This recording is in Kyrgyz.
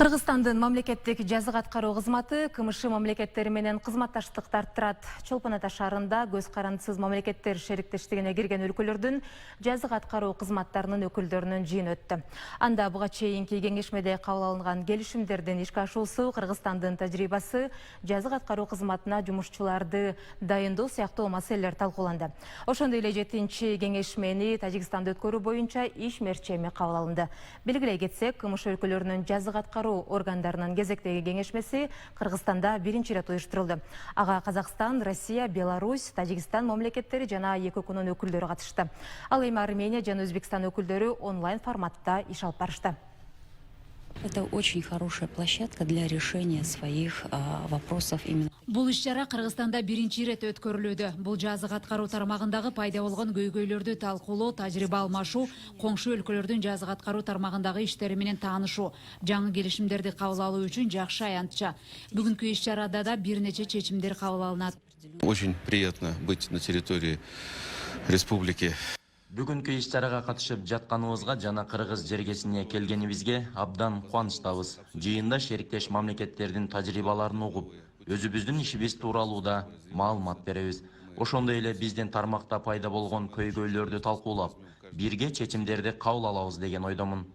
Кыргызстандын мамлекеттик жазык аткаруу кызматы КМШ мамлекеттери менен кызматташтыкты арттырат. Чолпон Ата шаарында көз карандысыз мамлекеттер шериктештигине кирген өлкөлөрдүн жазык аткаруу кызматтарынын өкүлдөрүнүн жыйыны өттү. Анда буга чейинки кеңешмеде кабыл алынган келишимдердин ишке ашуусу, Кыргызстандын тажрыйбасы, жазык аткаруу кызматына жумушчуларды дайындоо сыяктуу маселелер талкууланды. Ошондой эле 7-чи кеңешмени Тажикстанда өткөрүү боюнча иш мерчеми кабыл алынды. Белгилей кетсек, КМШ өлкөлөрүнүн жазык аткаруу органдарынын кезектеги кеңешмеси Кыргызстанда биринчи ирет уюштурулду. Ага Казакстан, Россия, Беларусь, Тажикстан мамлекеттери жана ЕККнун өкүлдөрү катышты. Ал эми Армения жана Өзбекстан өкүлдөрү онлайн форматта иш алып барышты. Это очень хорошая площадка для решения своих вопросов именно. Бул иш-чара Кыргызстанда биринчи ирет өткөрүлүүдө. Бул жазык аткаруу тармагындагы пайда болгон көйгөйлөрдү талкуулоо, тажрыйба алмашуу, коңшу өлкөлөрдүн жазык аткаруу тармагындагы иштери менен таанышуу, жаңы келишимдерди кабыл алуу үчүн жакшы аянтча. Бүгүнкү иш-чарада да бир нече чечимдер кабыл алынат. Очень приятно быть на территории республики. Бүгүнкү иш-чарага катышып жатканыбызга жана кыргыз жергесине келгенибизге абдан кубанычтабыз. Жыйында шериктеш мамлекеттердин тажрыйбаларын угуп, өзүбүздүн ишибиз тууралуу да маалымат беребиз. Ошондой эле биздин тармакта пайда болгон көйгөйлөрдү талкуулап, бирге чечимдерди кабыл алабыз деген ойдомун.